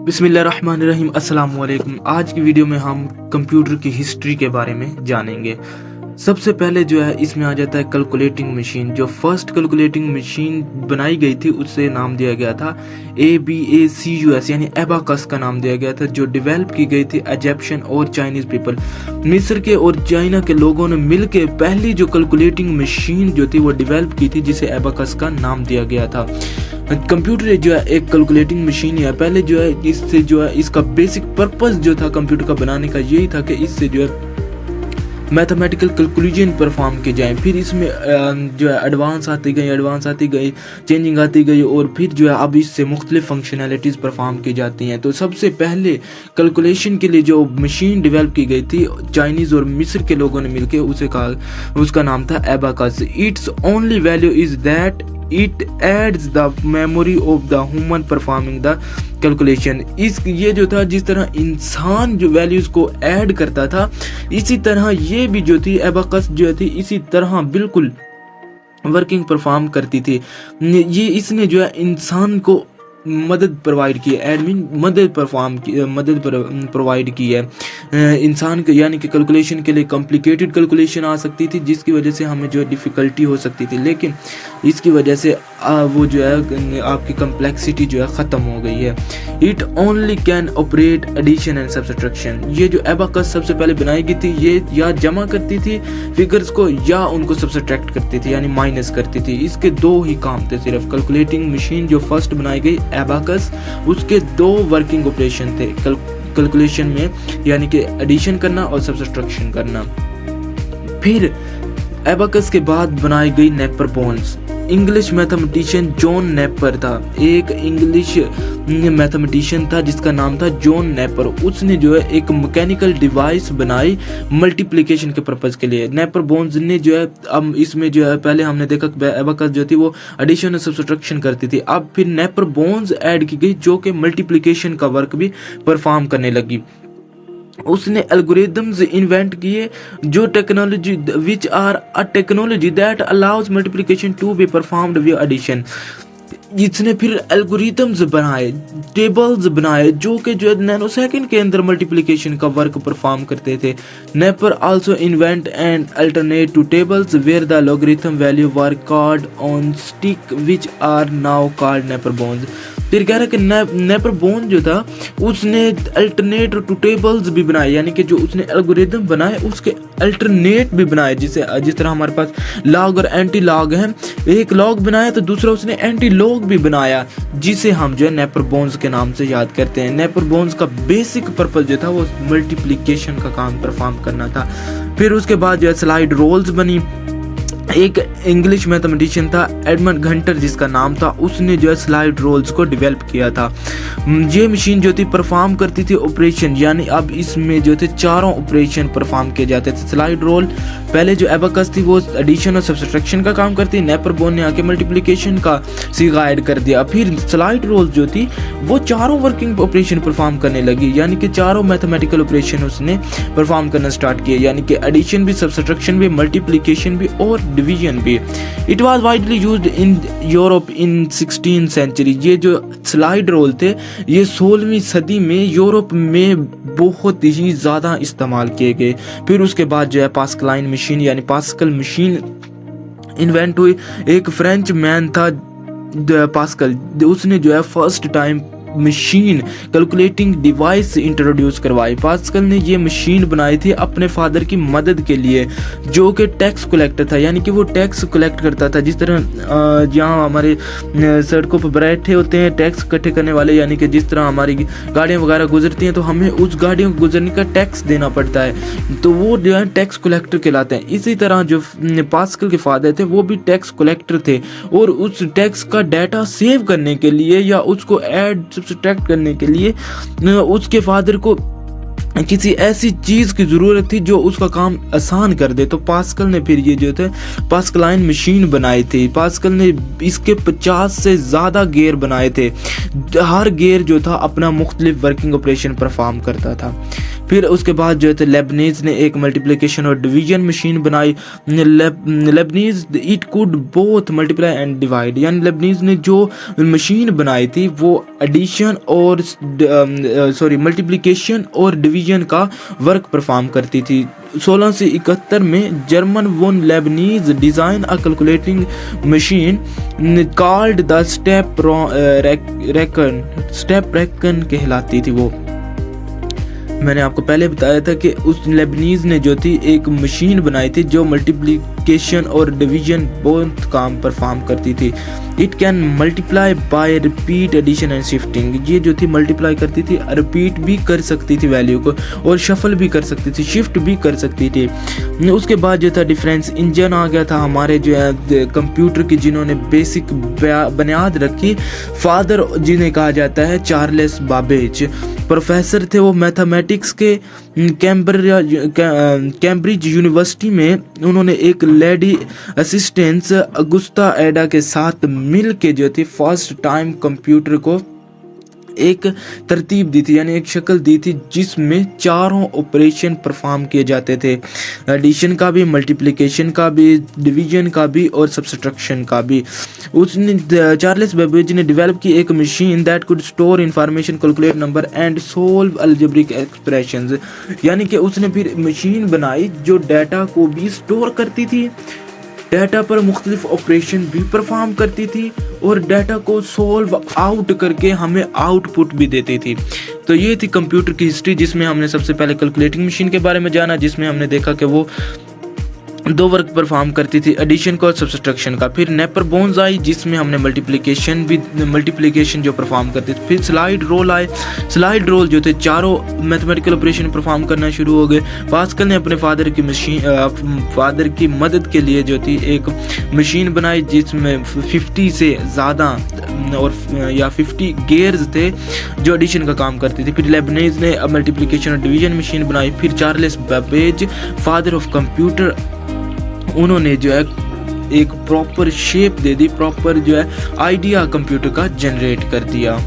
बिस्मिल्लाहिर्रहमानिर्रहीम। अस्सलाम वालेकुम। आज की वीडियो में हम कंप्यूटर की हिस्ट्री के बारे में जानेंगे। सबसे पहले जो है इसमें आ जाता है कैलकुलेटिंग मशीन। जो फर्स्ट कैलकुलेटिंग मशीन बनाई गई थी उससे नाम दिया गया था ABACUS यानी एबाकस का नाम दिया गया था, जो डेवलप की गई थी इजिप्शियन और चाइनीज पीपल। मिस्र के और चाइना के लोगों ने मिलकर पहली जो कैलकुलेटिंग मशीन जो थी वो डेवलप की थी, जिसे एबाकस का नाम दिया गया था। कंप्यूटर जो है एक कैलकुलेटिंग मशीन है। पहले जो है इससे जो है इसका बेसिक पर्पस जो था कंप्यूटर का बनाने का यही था कि इससे जो है मैथमेटिकल कैलकुलेशन परफॉर्म की जाए। फिर इसमें जो है एडवांस आती गई, चेंजिंग आती गई, और फिर जो है अब इससे मुख्तलिफ फंक्शनैलिटीज़ परफॉर्म की जाती हैं। तो सबसे पहले कैलकुलेशन के लिए जो मशीन डेवलप की गई थी चाइनीज़ और मिस्र के लोगों ने मिलकर उसका नाम था abacus. It's only value is that it adds the memory of the human performing the calculation. ये जो था, जिस तरह इंसान जो वैल्यूज़ को ऐड करता था, इसी तरह ये भी जो थी एबाकस जो थी इसी तरह बिल्कुल वर्किंग परफॉर्म करती थी। ये इसने जो है इंसान को मदद प्रोवाइड की है, मदद प्रोवाइड की है इंसान के, यानी कि कैलकुलेशन के लिए कॉम्प्लिकेटेड कैलकुलेशन आ सकती थी जिसकी वजह से हमें जो है डिफ़िकल्टी हो सकती थी, लेकिन इसकी वजह से वो जो है आपकी कम्प्लेक्सिटी जो है ख़त्म हो गई है। It only can operate addition and subtraction. ये जो एबाकस सबसे पहले बनाई गई थी ये या जमा करती थी फिगर्स को या उनको सब्सट्रैक्ट करती थी यानी माइनस करती थी। इसके दो ही काम थे सिर्फ। कैलकुलेटिंग मशीन जो फर्स्ट बनाई गई एबाकस, उसके दो वर्किंग ऑपरेशन थे कैलकुलेशन में, यानी कि एडिशन करना और सब्सट्रैक्शन करना। फिर एबाकस के बाद बनाई गई नेपर बोन्स। इंग्लिश मैथमेटिशियन जॉन नेपर था, एक इंग्लिश मैथमेटिशियन था जिसका नाम था जॉन नेपर। उसने जो है एक मैकेनिकल डिवाइस बनाई मल्टीप्लिकेशन के पर्पज़ के लिए। नेपर बोन्स ने जो है, अब इसमें जो है पहले हमने देखा एबाकस जो थी वो एडिशन और सब्सट्रैक्शन करती थी, अब फिर नेपर बोन्स ऐड की गई जो कि मल्टीप्लिकेशन का वर्क भी परफॉर्म करने लगी। उसने एल्गोरिदम्स इन्वेंट किए जो technology which are a technology that allows multiplication to be performed with addition. इसने फिर एल्गोरिदम्स बनाए, टेबल्स बनाए जो कि जो है नैनो सेकंड के अंदर मल्टीप्लिकेशन का वर्क परफॉर्म करते थे। Napier also invent and alternate to tables where the logarithm value were carved on stick which are now called Napier bones. फिर कह रहा है कि नेपर बोन जो था उसने अल्टरनेट टू टेबल्स भी बनाए, यानी कि जो उसने एल्गोरिदम बनाए उसके अल्टरनेट भी बनाए, जिस तरह हमारे पास लॉग और एंटी लॉग है, एक लॉग बनाया तो दूसरा उसने एंटी लॉग भी बनाया, जिसे हम जो है नेपर बोन्स के नाम से याद करते हैं। नेपर बोन्स का बेसिक पर्पस जो था वो मल्टीप्लिकेशन का काम परफॉर्म करना था। फिर उसके बाद जो है स्लाइड रोल्स बनी। एक इंग्लिश मैथमेटिशियन था एडमंड घंटर जिसका नाम था, उसने जो है स्लाइड रोल्स को डेवलप किया था। ये मशीन जो थी परफॉर्म करती थी ऑपरेशन, यानी अब इसमें जो थे चारों ऑपरेशन परफॉर्म किए जाते थे। स्लाइड रोल पहले जो एबाकस थी वो एडिशन और सब्सट्रैक्शन का काम करती, नेपर बोन ने आके मल्टीप्लिकेशन का सीगा ऐड कर दिया। फिर स्लाइड रोल जो थी वो चारों वर्किंग ऑपरेशन परफॉर्म करने लगी, यानी कि चारों मैथमेटिकल ऑपरेशन उसने परफॉर्म करना स्टार्ट किए, यानी कि एडिशन भी, सब्सट्रैक्शन भी, मल्टीप्लिकेशन भी और डिवीजन भी। It was widely used in Europe in 16th century. ये जो स्लाइड रोल थे ये 16वीं सदी में यूरोप में बहुत ही ज़्यादा इस्तेमाल किए गए। फिर उसके बाद जो है पास्कलाइन मशीन यानी पास्कल मशीन इन्वेंट हुई। एक फ्रेंच मैन था पास्कल, उसने जो है first time machine calculating device introduce करवाई। पास्कल ने ये मशीन बनाई थी अपने फादर की मदद के लिए, जो कि टैक्स कलेक्टर था, यानी कि वो टैक्स कलेक्ट करता था। जिस तरह यहाँ हमारे सड़कों पर बैठे होते हैं टैक्स इकट्ठे करने वाले, यानी कि जिस तरह हमारी गाड़ियाँ वगैरह गुजरती हैं तो हमें उस गाड़ियों को गुजरने का टैक्स देना पड़ता है, तो वो जो है टैक्स कलेक्टर कहलाते हैं। इसी तरह जो पास्कल के फादर थे वो भी टैक्स कलेक्टर थे, और उस टैक्स का डाटा सेव करने के लिए या उसको ऐड सब्सट्रैक्ट करने के लिए उसके फादर को किसी ऐसी चीज़ की ज़रूरत थी जो उसका काम आसान कर दे। तो पास्कल ने फिर ये जो थे पास्कलाइन मशीन बनाई थी। पास्कल ने इसके 50 से ज़्यादा गेयर बनाए थे, हर गेयर जो था अपना मुख्तलिफ वर्किंग ऑपरेशन परफॉर्म करता था। پھر اس کے بعد جو ہے لیبنیز نے ایک ملٹیپلیکیشن اور ڈویژن مشین بنائی. Leibniz it could both multiply and divide, یعنی لیبنیز نے جو مشین بنائی تھی وہ ایڈیشن اور ملٹیپلیکیشن اور ڈویژن کا ورک پرفارم کرتی تھی. 1671 میں German von Leibniz design a calculating machine called the step reckon کہلاتی تھی. وہ میں نے آپ کو پہلے بتایا تھا کہ اس لیبنیز نے جو تھی ایک مشین بنائی تھی جو ملٹیپلیکیشن اور ڈویژن بہت کام پرفارم کرتی تھی. It can multiply by repeat addition and shifting, یہ جو تھی ملٹیپلائی کرتی تھی, ریپیٹ بھی کر سکتی تھی ویلیو کو, اور شفل بھی کر سکتی تھی, شفٹ بھی کر سکتی تھی. اس کے بعد جو تھا ڈیفرنس انجن آ گیا تھا ہمارے جو ہے کمپیوٹر کی, جنہوں نے بیسک بنیاد رکھی. فادر جنہیں کہا جاتا ہے چارلس بابیج, پروفیسر تھے وہ میتھمیٹکس کے کیمبرج یونیورسٹی میں. انہوں نے ایک لیڈی اسسٹنس اگستا ایڈا کے ساتھ مل کے جو تھی فرسٹ ٹائم کمپیوٹر کو ایک ترتیب دی تھی, یعنی ایک شکل دی تھی جس میں چاروں آپریشن پرفارم کیے جاتے تھے, ایڈیشن کا بھی, ملٹیپلیکیشن کا بھی, ڈویژن کا بھی اور سبسٹریکشن کا بھی. اس نے چارلس بیبیج نے ڈیولپ کی ایک machine that could store information, calculate number and solve algebraic expressions, یعنی کہ اس نے پھر مشین بنائی جو ڈیٹا کو بھی اسٹور کرتی تھی, ڈیٹا پر مختلف آپریشن بھی پرفارم کرتی تھی, اور ڈیٹا کو سولو آؤٹ کر کے ہمیں آؤٹ پٹ بھی دیتی تھی. تو یہ تھی کمپیوٹر کی ہسٹری, جس میں ہم نے سب سے پہلے کیلکولیٹنگ مشین کے بارے میں جانا, جس میں ہم نے دیکھا کہ وہ دو ورک پرفارم کرتی تھی, ایڈیشن کا اور سبسٹریکشن کا. پھر نیپر بونز آئی جس میں ہم نے ملٹیپلیکیشن جو پرفارم کرتی تھی. پھر سلائیڈ رول آئے, سلائیڈ رول جو تھے چاروں میتھمیٹیکل آپریشن پرفارم کرنا شروع ہو گئے. پاسکل نے اپنے فادر کی مدد کے لیے جو تھی ایک مشین بنائی جس میں 50 سے زیادہ اور یا 50 گیئرز تھے جو ایڈیشن کا کام کرتی تھی. پھر لیبنیز نے ملٹیپلیکیشن اور ڈویژن مشین بنائی. پھر Charles Babbage, father of computer, انہوں نے جو ہے ایک پراپر شیپ دے دی, پراپر جو ہے آئیڈیا کمپیوٹر کا جنریٹ کر دیا.